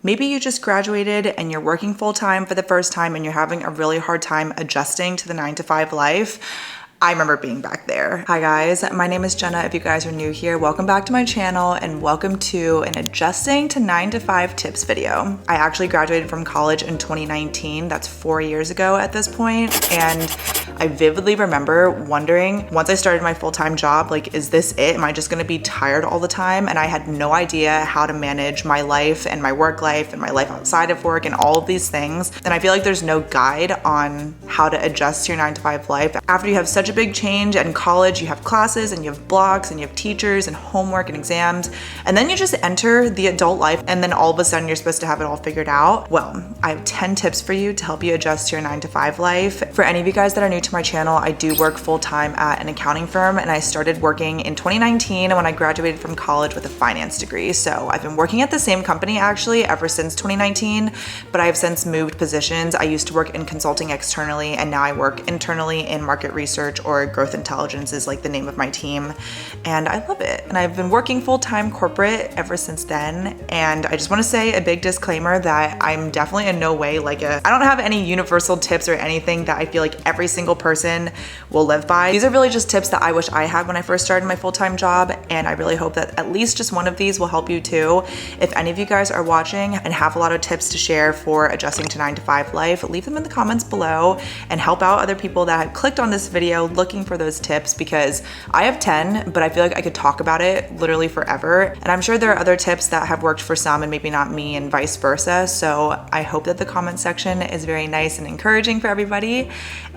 Maybe you just graduated and you're working full-time for the first time and you're having a really hard time adjusting to the 9 to 5 life. I remember being back there. Hi guys, my name is Jenna. If you guys are new here, welcome back to my channel and welcome to an adjusting to 9 to 5 tips video. I actually graduated from college in 2019. That's 4 years ago at this point. And I vividly remember wondering, once I started my full-time job, like, is this it? Am I just gonna be tired all the time? And I had no idea how to manage my life and my work life and my life outside of work and all of these things. And I feel like there's no guide on how to adjust to your 9 to 5 life. After you have such a big change in college, you have classes and you have blocks and you have teachers and homework and exams, and then you just enter the adult life and then all of a sudden you're supposed to have it all figured out. Well, I have 10 tips for you to help you adjust to your 9 to 5 life. For any of you guys that are new to my channel, I do work full-time at an accounting firm, and I started working in 2019 when I graduated from college with a finance degree. So I've been working at the same company actually ever since 2019, but I have since moved positions. I used to work in consulting externally, and now I work internally in market research, or growth intelligence is like the name of my team, and I love it. And I've been working full-time corporate ever since then. And I just want to say a big disclaimer that I'm definitely in no way I don't have any universal tips or anything that I feel like every single person will live by. These are really just tips that I wish I had when I first started my full-time job, and I really hope that at least just one of these will help you too. If any of you guys are watching and have a lot of tips to share for adjusting to 9 to 5 life, leave them in the comments below and help out other people that have clicked on this video looking for those tips, because I have 10, but I feel like I could talk about it literally forever. And I'm sure there are other tips that have worked for some and maybe not me, and vice versa. So I hope that the comment section is very nice and encouraging for everybody.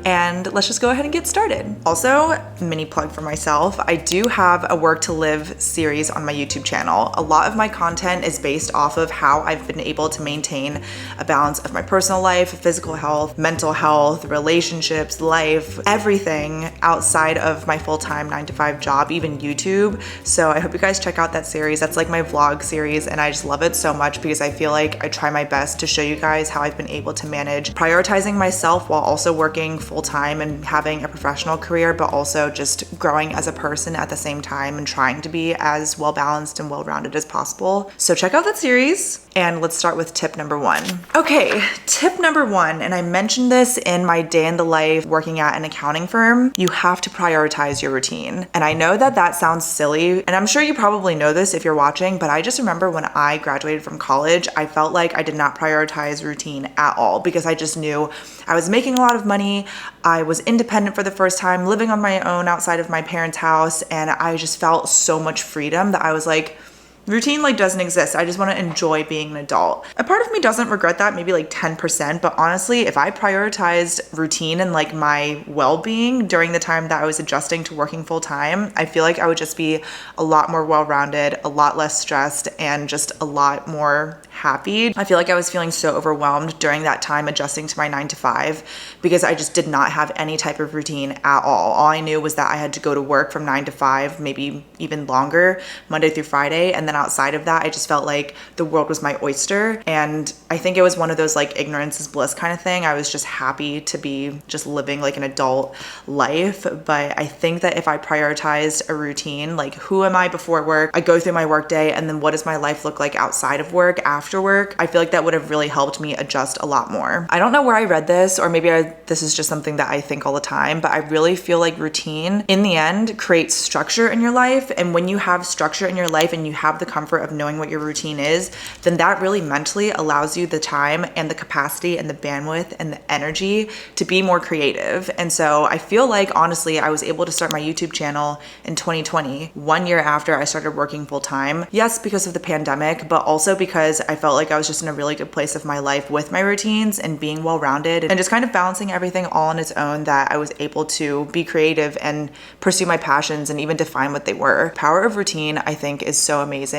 And let's just go ahead and get started. Also, mini plug for myself, I do have a work to live series on my YouTube channel. A lot of my content is based off of how I've been able to maintain a balance of my personal life, physical health, mental health, relationships, life, everything outside of my full-time 9 to 5 job, even YouTube. So I hope you guys check out that series. That's like my vlog series, and I just love it so much because I feel like I try my best to show you guys how I've been able to manage prioritizing myself while also working full-time and having a professional career, but also just growing as a person at the same time and trying to be as well-balanced and well-rounded as possible. So check out that series, and let's start with tip number 1. Okay, tip number 1, and I mentioned this in my day in the life working at an accounting firm, you have to prioritize your routine. And I know that that sounds silly, and I'm sure you probably know this if you're watching, but I just remember when I graduated from college, I felt like I did not prioritize routine at all, because I just knew I was making a lot of money, I was independent for the first time, living on my own outside of my parents' house, and I just felt so much freedom that I was like, routine doesn't exist. I just want to enjoy being an adult. A part of me doesn't regret that, maybe 10%, but honestly, if I prioritized routine and my well-being during the time that I was adjusting to working full-time, I feel like I would just be a lot more well-rounded, a lot less stressed, and just a lot more happy. I feel like I was feeling so overwhelmed during that time adjusting to my 9 to 5 because I just did not have any type of routine at all. All I knew was that I had to go to work from 9 to 5, maybe even longer, Monday through Friday, and then outside of that, I just felt like the world was my oyster. And I think it was one of those ignorance is bliss kind of thing. I was just happy to be just living an adult life. But I think that if I prioritized a routine, who am I before work? I go through my work day, and then what does my life look like outside of work, after work? I feel like that would have really helped me adjust a lot more. I don't know where I read this, or maybe this is just something that I think all the time, but I really feel like routine in the end creates structure in your life. And when you have structure in your life and you have the comfort of knowing what your routine is, then that really mentally allows you the time and the capacity and the bandwidth and the energy to be more creative. And so I feel like, honestly, I was able to start my YouTube channel in 2020, 1 year after I started working full time. Yes, because of the pandemic, but also because I felt like I was just in a really good place of my life with my routines and being well-rounded and just kind of balancing everything all on its own, that I was able to be creative and pursue my passions and even define what they were. Power of routine, I think, is so amazing.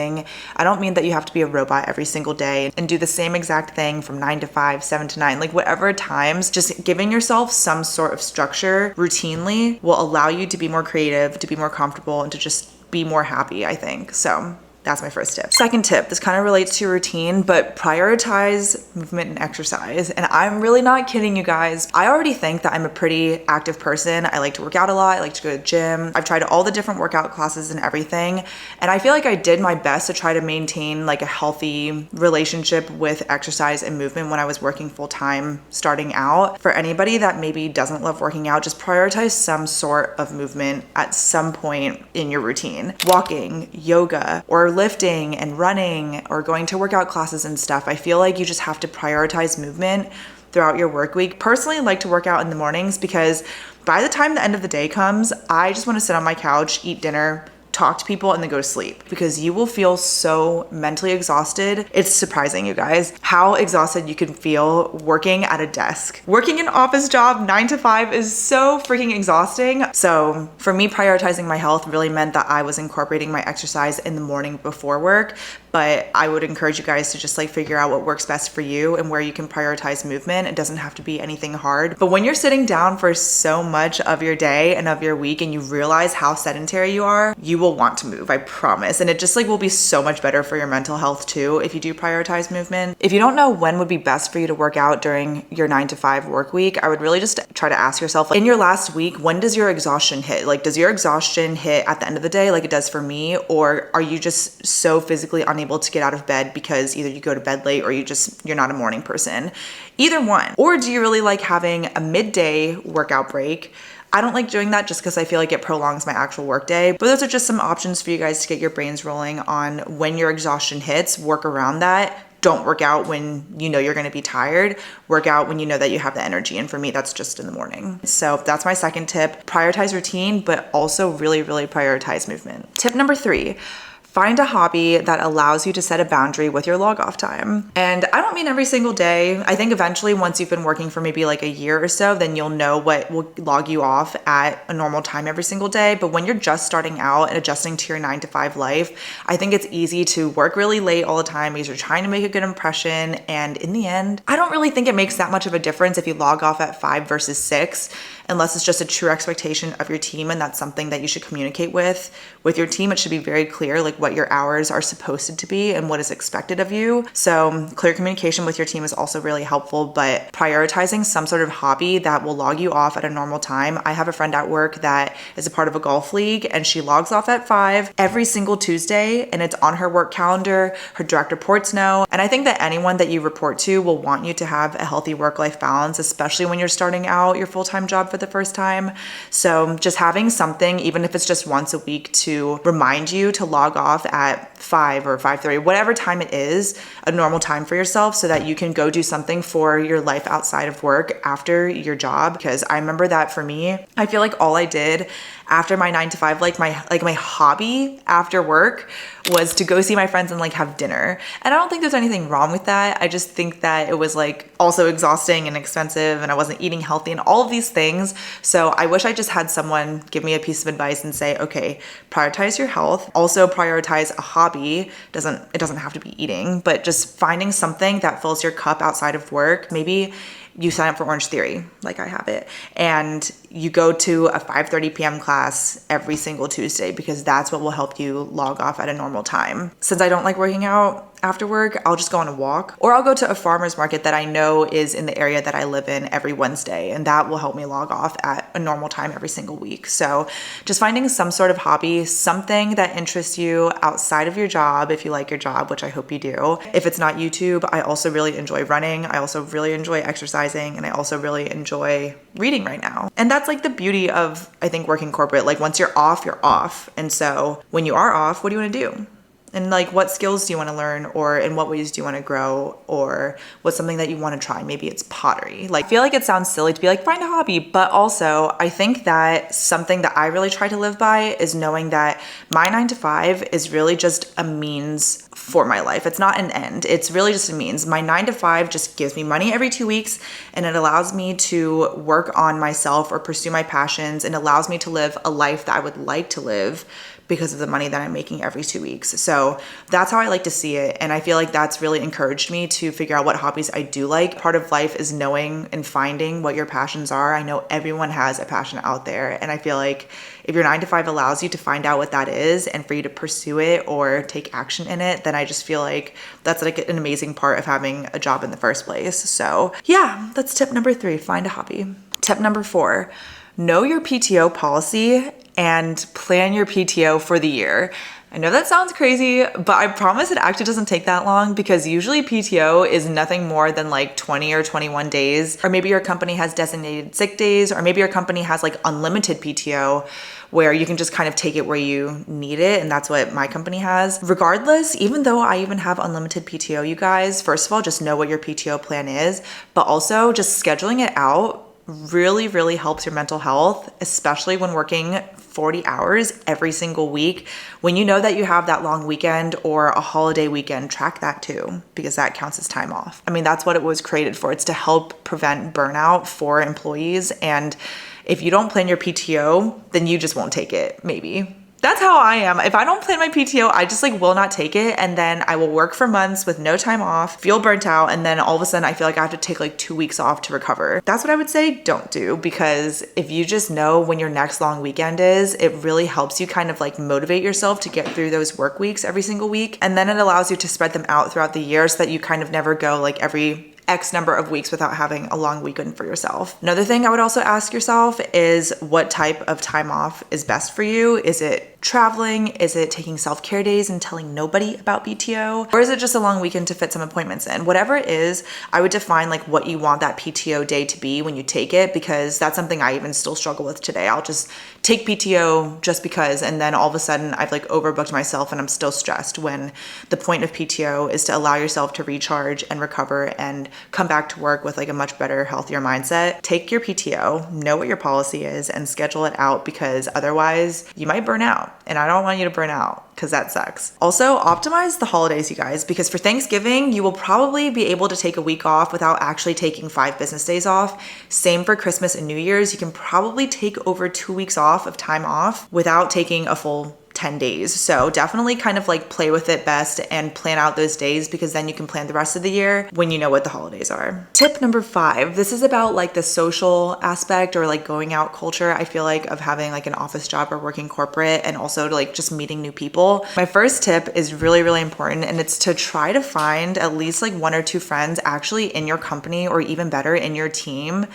I don't mean that you have to be a robot every single day and do the same exact thing from 9 to 5, 7 to 9, whatever times. Just giving yourself some sort of structure routinely will allow you to be more creative, to be more comfortable, and to just be more happy, I think. So That's my first tip. Second tip, this kind of relates to your routine, but prioritize movement and exercise. And I'm really not kidding you guys. I already think that I'm a pretty active person. I like to work out a lot. I like to go to the gym. I've tried all the different workout classes and everything. And I feel like I did my best to try to maintain like a healthy relationship with exercise and movement when I was working full time starting out. For anybody that maybe doesn't love working out, just prioritize some sort of movement at some point in your routine. Walking, yoga, or lifting and running, or going to workout classes and stuff. I feel like you just have to prioritize movement throughout your work week. Personally, I like to work out in the mornings because by the time the end of the day comes, I just want to sit on my couch, eat dinner, talk to people, and then go to sleep, because you will feel so mentally exhausted. It's surprising, you guys, how exhausted you can feel working at a desk. Working an office job 9 to 5 is so freaking exhausting. So for me, prioritizing my health really meant that I was incorporating my exercise in the morning before work. But I would encourage you guys to just like figure out what works best for you and where you can prioritize movement. It doesn't have to be anything hard. But when you're sitting down for so much of your day and of your week and you realize how sedentary you are, you will want to move, I promise. And it just like will be so much better for your mental health too if you do prioritize movement. If you don't know when would be best for you to work out during your 9 to 5 work week, I would really just try to ask yourself, like, in your last week, when does your exhaustion hit? Like, does your exhaustion hit at the end of the day like it does for me? Or are you just so physically unable to get out of bed because either you go to bed late or you're not a morning person? Either one. Or do you really like having a midday workout break? I don't like doing that just because I feel like it prolongs my actual work day. But those are just some options for you guys to get your brains rolling on when your exhaustion hits. Work around that. Don't work out when you know you're going to be tired. Work out when you know that you have the energy. And for me, that's just in the morning. So that's my second tip. Prioritize routine, but also really, really prioritize movement. Tip number 3. Find a hobby that allows you to set a boundary with your log off time. And I don't mean every single day. I think eventually once you've been working for maybe like a year or so, then you'll know what will log you off at a normal time every single day. But when you're just starting out and adjusting to your 9 to 5 life, I think it's easy to work really late all the time because you're trying to make a good impression. And in the end, I don't really think it makes that much of a difference if you log off at 5 versus 6, unless it's just a true expectation of your team. And that's something that you should communicate with your team. It should be very clear, like what your hours are supposed to be and what is expected of you. So clear communication with your team is also really helpful, but prioritizing some sort of hobby that will log you off at a normal time. I have a friend at work that is a part of a golf league and she logs off at 5 every single Tuesday, and it's on her work calendar. Her direct reports know. And I think that anyone that you report to will want you to have a healthy work-life balance, especially when you're starting out your full-time job for the first time. So just having something, even if it's just once a week, to remind you to log off at 5 or 5:30, whatever time it is, a normal time for yourself, so that you can go do something for your life outside of work after your job. Because I remember that for me, I feel like all I did after my 9 to 5, like my hobby after work was to go see my friends and like have dinner. And I don't think there's anything wrong with that. I just think that it was like also exhausting and expensive, and I wasn't eating healthy and all of these things. So I wish I just had someone give me a piece of advice and say, okay, prioritize your health. Also prioritize a hobby. It doesn't have to be eating, but just finding something that fills your cup outside of work. Maybe you sign up for Orange Theory, like I have it, and you go to a 5:30 p.m. class every single Tuesday, because that's what will help you log off at a normal time. Since I don't like working out after work, I'll just go on a walk, or I'll go to a farmer's market that I know is in the area that I live in every Wednesday, and that will help me log off at a normal time every single week. So just finding some sort of hobby, something that interests you outside of your job, if you like your job, which I hope you do. If it's not YouTube, I also really enjoy running. I also really enjoy exercising, and I also really enjoy reading right now. And that's like the beauty of, I think, working corporate. Like once you're off, you're off. And so when you are off, what do you want to do? And like, what skills do you want to learn, or in what ways do you want to grow, or what's something that you want to try? Maybe it's pottery. Like, I feel like it sounds silly to be like, find a hobby, but also I think that something that I really try to live by is knowing that my 9 to 5 is really just a means for my life. It's not an end. It's really just a means. My 9 to 5 just gives me money every 2 weeks, and it allows me to work on myself or pursue my passions, and allows me to live a life that I would like to live because of the money that I'm making every 2 weeks. So that's how I like to see it. And I feel like that's really encouraged me to figure out what hobbies I do like. Part of life is knowing and finding what your passions are. I know everyone has a passion out there, and I feel like if your 9 to 5 allows you to find out what that is and for you to pursue it or take action in it, then I just feel like that's like an amazing part of having a job in the first place. So yeah, that's tip number 3, find a hobby. Tip number 4, know your PTO policy and plan your PTO for the year. I know that sounds crazy, but I promise it actually doesn't take that long, because usually PTO is nothing more than like 20 or 21 days, or maybe your company has designated sick days, or maybe your company has like unlimited PTO where you can just kind of take it where you need it. And that's what my company has. Regardless, even though I even have unlimited PTO, you guys, first of all, just know what your PTO plan is, but also just scheduling it out really helps your mental health, especially when working 40 hours every single week. When you know that you have that long weekend or a holiday weekend, track that too, because that counts as time off. I mean, that's what it was created for. It's to help prevent burnout for employees. And if you don't plan your PTO, then you just won't take it, maybe. That's how I am. If I don't plan my PTO, I just like will not take it. And then I will work for months with no time off, feel burnt out. And then all of a sudden I feel like I have to take like 2 weeks off to recover. That's what I would say don't do, because if you just know when your next long weekend is, it really helps you kind of like motivate yourself to get through those work weeks every single week. And then it allows you to spread them out throughout the year so that you kind of never go like every X number of weeks without having a long weekend for yourself. Another thing I would also ask yourself is what type of time off is best for you. Is it traveling? Is it taking self-care days and telling nobody about PTO? Or is it just a long weekend to fit some appointments in? Whatever it is, I would define like what you want that PTO day to be when you take it, because that's something I even still struggle with today. I'll just take PTO just because, and then all of a sudden I've like overbooked myself and I'm still stressed, when the point of PTO is to allow yourself to recharge and recover and come back to work with like a much better, healthier mindset. Take your PTO, know what your policy is, and schedule it out, because otherwise you might burn out. And I don't want you to burn out, because that sucks. Also, optimize the holidays, you guys, because for Thanksgiving, you will probably be able to take a week off without actually taking 5 business days off. Same for Christmas and New Year's. You can probably take over 2 weeks off of time off without taking a full 10 days. So definitely kind of like play with it best and plan out those days, because then you can plan the rest of the year when you know what the holidays are. Tip number 5, this is about like the social aspect or like going out culture, I feel like, of having like an office job or working corporate, and also to like just meeting new people. My first tip is really important, and it's to try to find at least like 1 or 2 friends actually in your company, or even better in your team,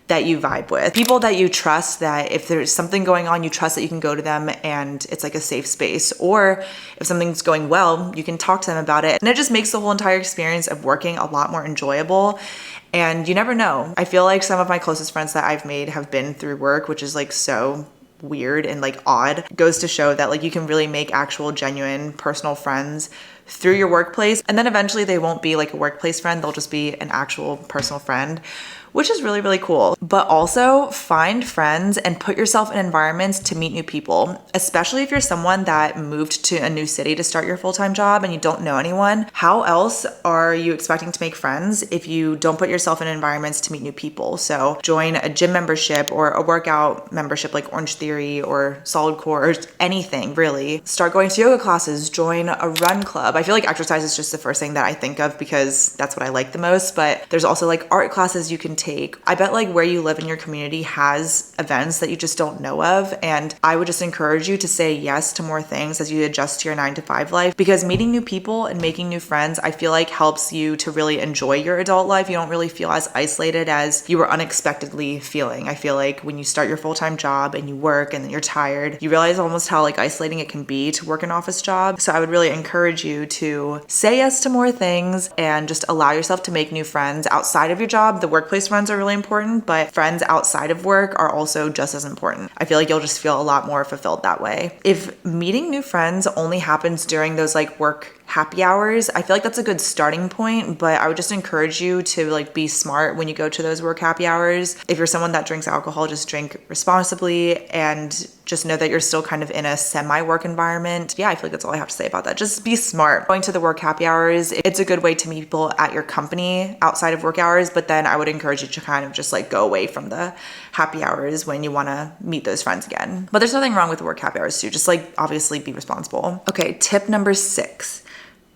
that you vibe with. People that you trust, that if there's something going on, you trust that you can go to them and it's like a safe space. Or if something's going well, you can talk to them about it. And it just makes the whole entire experience of working a lot more enjoyable. And you never know. I feel like some of my closest friends that I've made have been through work, which is like so weird and like odd. It goes to show that like you can really make actual genuine personal friends through your workplace, and then eventually they won't be like a workplace friend, they'll just be an actual personal friend, which is really cool. But also find friends and put yourself in environments to meet new people, especially if you're someone that moved to a new city to start your full-time job and you don't know anyone. How else are you expecting to make friends if you don't put yourself in environments to meet new people? So join a gym membership or a workout membership like Orange Theory or Solid Core, or anything really. Start going to yoga classes, join a run club. I feel like exercise is just the first thing that I think of because that's what I like the most, but there's also like art classes you can take. I bet like where you live in your community has events that you just don't know of, and I would just encourage you to say yes to more things as you adjust to your 9-to-5 life, because meeting new people and making new friends, I feel like helps you to really enjoy your adult life. You don't really feel as isolated as you were unexpectedly feeling. I feel like when you start your full-time job and you work and then you're tired, you realize almost how like isolating it can be to work an office job. So I would really encourage you to say yes to more things and just allow yourself to make new friends outside of your job. The workplace friends are really important, but friends outside of work are also just as important. I feel like you'll just feel a lot more fulfilled that way. If meeting new friends only happens during those like work happy hours, I feel like that's a good starting point, but I would just encourage you to like be smart when you go to those work happy hours. If you're someone that drinks alcohol, just drink responsibly and just know that you're still kind of in a semi-work environment. Yeah, I feel like that's all I have to say about that. Just be smart. Going to the work happy hours, it's a good way to meet people at your company outside of work hours, but then I would encourage you to kind of just like go away from the happy hours when you want to meet those friends again. But there's nothing wrong with work happy hours too. Just like obviously be responsible. Okay, tip number 6.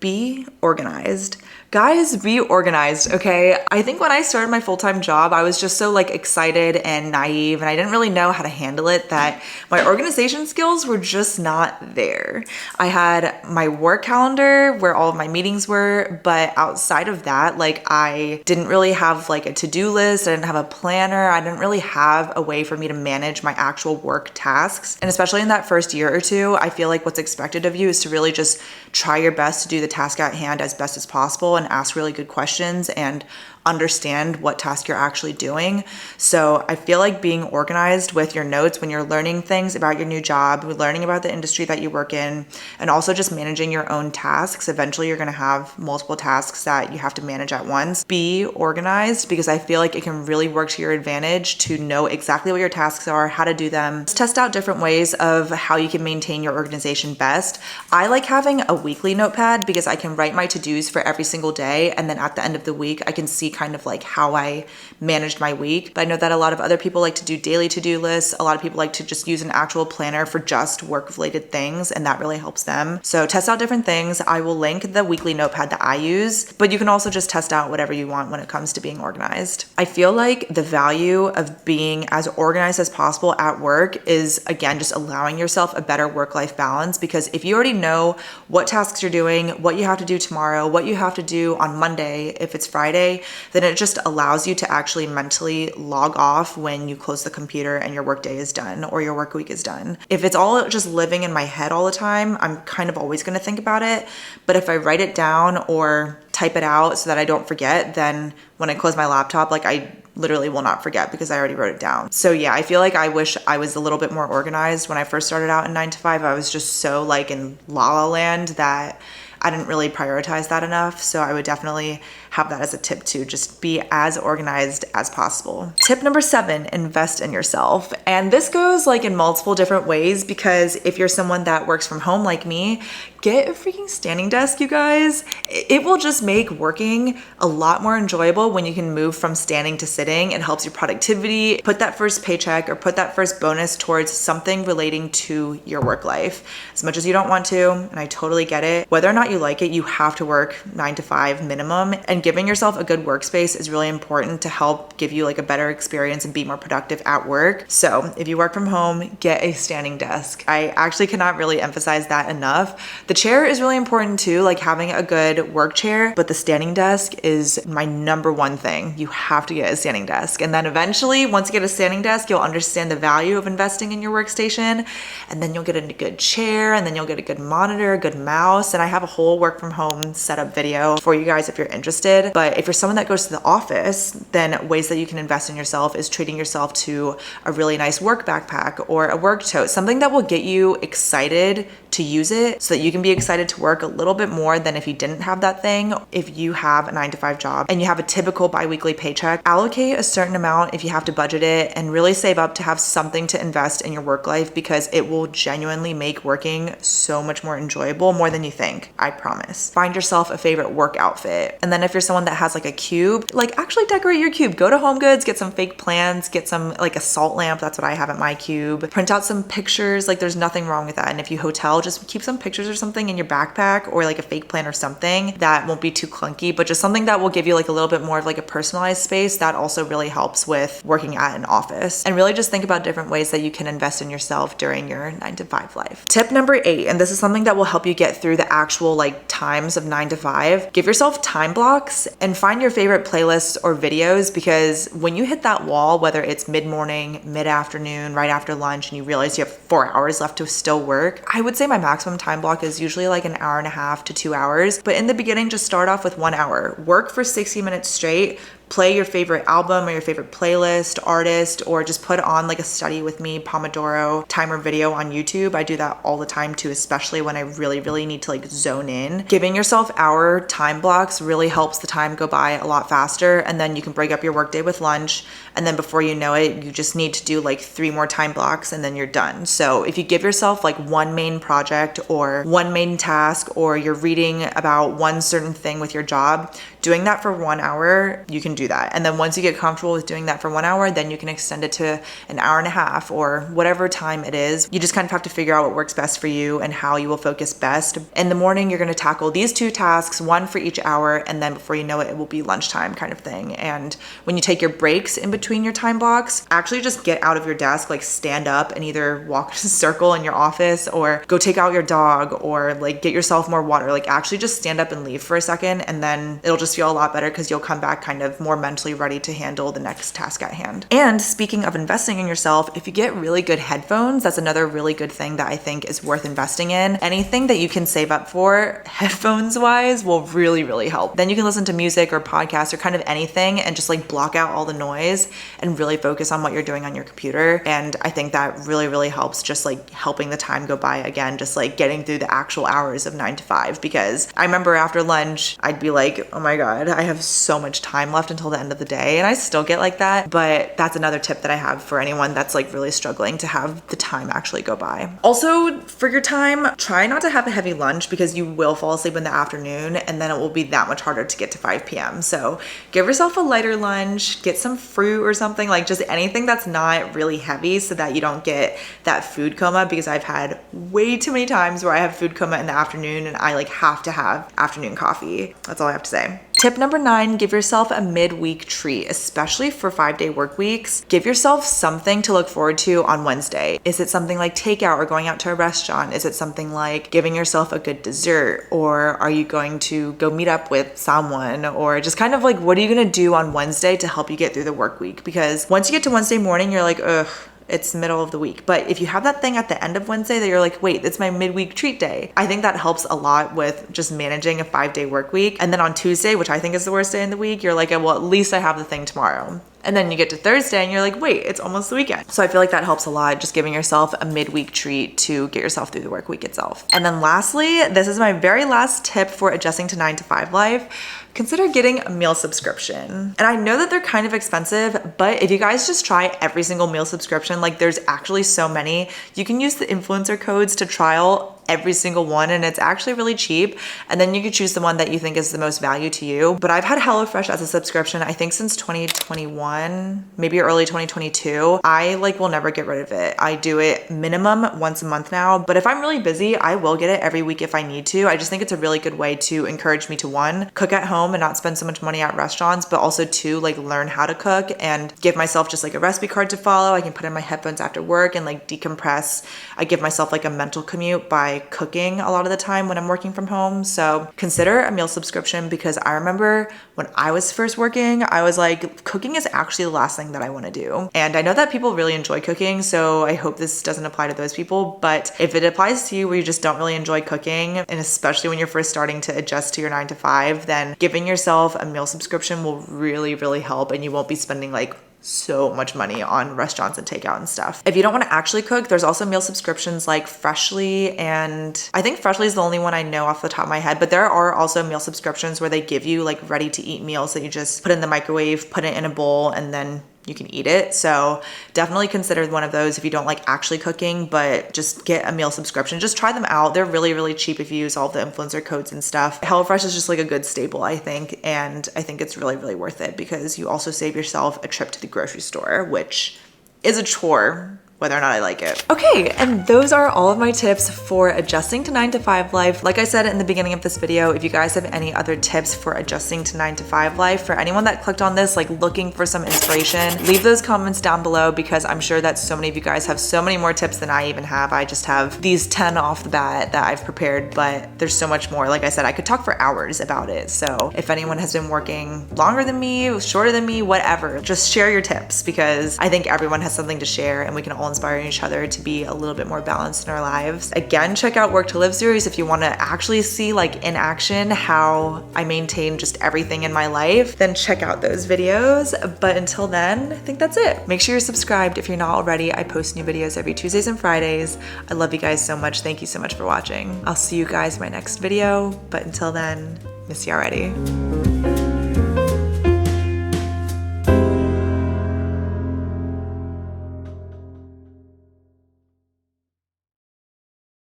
Be organized. Guys, be organized, okay? I think when I started my full-time job, I was just so like excited and naive, and I didn't really know how to handle it, that my organization skills were just not there. I had my work calendar where all of my meetings were, but outside of that, like I didn't really have like a to-do list. I didn't have a planner. I didn't really have a way for me to manage my actual work tasks. And especially in that first year or two, I feel like what's expected of you is to really just try your best to do the task at hand as best as possible and ask really good questions and understand what task you're actually doing. So I feel like being organized with your notes when you're learning things about your new job, learning about the industry that you work in, and also just managing your own tasks. Eventually you're gonna have multiple tasks that you have to manage at once. Be organized, because I feel like it can really work to your advantage to know exactly what your tasks are, how to do them. Just test out different ways of how you can maintain your organization best. I like having a weekly notepad because I can write my to-dos for every single day, and then at the end of the week I can see kind of like how I managed my week. But I know that a lot of other people like to do daily to-do lists. A lot of people like to just use an actual planner for just work-related things, and that really helps them. So test out different things. I will link the weekly notepad that I use, but you can also just test out whatever you want when it comes to being organized. I feel like the value of being as organized as possible at work is, again, just allowing yourself a better work-life balance, because if you already know what tasks you're doing, what you have to do tomorrow, what you have to do on Monday, if it's Friday, then it just allows you to actually mentally log off when you close the computer and your workday is done or your work week is done. If it's all just living in my head all the time, I'm kind of always going to think about it. But if I write it down or type it out so that I don't forget, then when I close my laptop, like I literally will not forget because I already wrote it down. So yeah, I feel like I wish I was a little bit more organized. When I first started out in 9 to 5, I was just so like in la la land that I didn't really prioritize that enough. So I would definitely have that as a tip too. Just be as organized as possible. Tip number 7, invest in yourself. And this goes like in multiple different ways, because if you're someone that works from home like me, get a freaking standing desk, you guys. It will just make working a lot more enjoyable when you can move from standing to sitting. It helps your productivity. Put that first paycheck or put that first bonus towards something relating to your work life. As much as you don't want to, and I totally get it, whether or not you like it, you have to work 9 to 5 minimum, and giving yourself a good workspace is really important to help give you like a better experience and be more productive at work. So if you work from home, get a standing desk. I actually cannot really emphasize that enough. The chair is really important too, like having a good work chair, but the standing desk is my number one thing. You have to get a standing desk. And then eventually, once you get a standing desk, you'll understand the value of investing in your workstation, and then you'll get a good chair, and then you'll get a good monitor, a good mouse. And I have a whole work from home setup video for you guys if you're interested. But if you're someone that goes to the office, then ways that you can invest in yourself is treating yourself to a really nice work backpack or a work tote, something that will get you excited to use it so that you can be excited to work a little bit more than if you didn't have that thing. If you have a 9 to 5 job and you have a typical bi-weekly paycheck, allocate a certain amount if you have to budget it, and really save up to have something to invest in your work life, because it will genuinely make working so much more enjoyable, more than you think. I promise. Find yourself a favorite work outfit. And then if you're someone that has like a cube, like actually decorate your cube. Go to Home Goods, get some fake plants, get some like a salt lamp. That's what I have at my cube. Print out some pictures. Like there's nothing wrong with that. And if you hotel, just keep some pictures or something in your backpack, or like a fake plant or something that won't be too clunky, but just something that will give you like a little bit more of like a personalized space. That also really helps with working at an office. And really just think about different ways that you can invest in yourself during your 9 to 5 life. Tip number 8, and this is something that will help you get through the actual like times of 9 to 5. Give yourself time blocks and find your favorite playlists or videos, because when you hit that wall, whether it's mid-morning, mid-afternoon, right after lunch, and you realize you have 4 hours left to still work, I would say my maximum time block is usually like an hour and a half to 2 hours. But in the beginning, just start off with 1 hour. Work for 60 minutes straight. Play your favorite album or your favorite playlist, artist, or just put on like a study with me Pomodoro timer video on YouTube. I do that all the time too, especially when I really need to like zone in. Giving yourself hour time blocks really helps the time go by a lot faster, and then you can break up your workday with lunch, and then before you know it, you just need to do like 3 more time blocks and then you're done. So if you give yourself like one main project or one main task, or you're reading about one certain thing with your job, doing that for 1 hour, you can do do that. And then once you get comfortable with doing that for 1 hour, then you can extend it to an hour and a half or whatever time it is. You just kind of have to figure out what works best for you and how you will focus best. In the morning, you're gonna tackle these 2 tasks, 1 for each hour, and then before you know it, it will be lunchtime kind of thing. And when you take your breaks in between your time blocks, actually just get out of your desk, like stand up and either walk in a circle in your office or go take out your dog or like get yourself more water. Like actually just stand up and leave for a second, and then it'll just feel a lot better because you'll come back kind of more mentally ready to handle the next task at hand. And speaking of investing in yourself, if you get really good headphones, that's another really good thing that I think is worth investing in. Anything that you can save up for headphones wise will really, really help. Then you can listen to music or podcasts or kind of anything and just like block out all the noise and really focus on what you're doing on your computer. And I think that really, really helps just like helping the time go by again, just like getting through the actual hours of 9 to 5. Because I remember after lunch, I'd be like, oh my God, I have so much time left until the end of the day. And I still get like that. But that's another tip that I have for anyone that's like really struggling to have the time actually go by. Also, for your time, try not to have a heavy lunch because you will fall asleep in the afternoon and then it will be that much harder to get to 5 p.m. So give yourself a lighter lunch, get some fruit or something, like just anything that's not really heavy so that you don't get that food coma, because I've had way too many times where I have food coma in the afternoon and I like have to have afternoon coffee. That's all I have to say. Tip number 9, give yourself a midweek treat, especially for 5-day work weeks. Give yourself something to look forward to on Wednesday. Is it something like takeout or going out to a restaurant? Is it something like giving yourself a good dessert? Or are you going to go meet up with someone? Or just kind of like, what are you gonna do on Wednesday to help you get through the work week? Because once you get to Wednesday morning, you're like, ugh, it's middle of the week. But if you have that thing at the end of Wednesday that you're like, wait, it's my midweek treat day, I think that helps a lot with just managing a 5-day work week. And then on Tuesday, which I think is the worst day in the week, you're like, well, at least I have the thing tomorrow. And then you get to Thursday and you're like, wait, it's almost the weekend. So I feel like that helps a lot, just giving yourself a midweek treat to get yourself through the work week itself. And then lastly, this is my very last tip for adjusting to 9 to 5 life. Consider getting a meal subscription. And I know that they're kind of expensive, but if you guys just try every single meal subscription, like there's actually so many, you can use the influencer codes to trial every single one, and it's actually really cheap. And then you can choose the one that you think is the most value to you. But I've had HelloFresh as a subscription, I think since 2021, maybe early 2022. I like will never get rid of it. I do it minimum once a month now, but if I'm really busy, I will get it every week if I need to. I just think it's a really good way to encourage me to 1, cook at home and not spend so much money at restaurants, but also 2, like learn how to cook and give myself just like a recipe card to follow. I can put in my headphones after work and like decompress. I give myself like a mental commute by cooking a lot of the time when I'm working from home. So consider a meal subscription, because I remember when I was first working, I was like, cooking is actually the last thing that I want to do. And I know that people really enjoy cooking, so I hope this doesn't apply to those people. But if it applies to you where you just don't really enjoy cooking, and especially when you're first starting to adjust to your 9 to 5, then giving yourself a meal subscription will really, really help, and you won't be spending like so much money on restaurants and takeout and stuff. If you don't want to actually cook, there's also meal subscriptions like Freshly, and I think Freshly is the only one I know off the top of my head, but there are also meal subscriptions where they give you like ready to eat meals that you just put in the microwave, put it in a bowl, and then you can eat it. So definitely consider one of those if you don't like actually cooking, but just get a meal subscription. Just try them out. They're really, really cheap if you use all the influencer codes and stuff. HelloFresh is just like a good staple, I think. And I think it's really, really worth it because you also save yourself a trip to the grocery store, which is a chore, whether or not I like it. Okay, and those are all of my tips for adjusting to 9 to 5 life. Like I said in the beginning of this video, if you guys have any other tips for adjusting to 9 to 5 life, for anyone that clicked on this, like looking for some inspiration, leave those comments down below, because I'm sure that so many of you guys have so many more tips than I even have. I just have these 10 off the bat that I've prepared, but there's so much more. Like I said, I could talk for hours about it. So if anyone has been working longer than me, shorter than me, whatever, just share your tips, because I think everyone has something to share and we can all inspire each other to be a little bit more balanced in our lives. Again, check out Work to Live series if you want to actually see like in action how I maintain just everything in my life, then check out those videos. But until then, I think that's it. Make sure you're subscribed if you're not already. I post new videos every Tuesdays and Fridays. I love you guys so much. Thank you so much for watching. I'll see you guys in my next video, but until then, miss you already.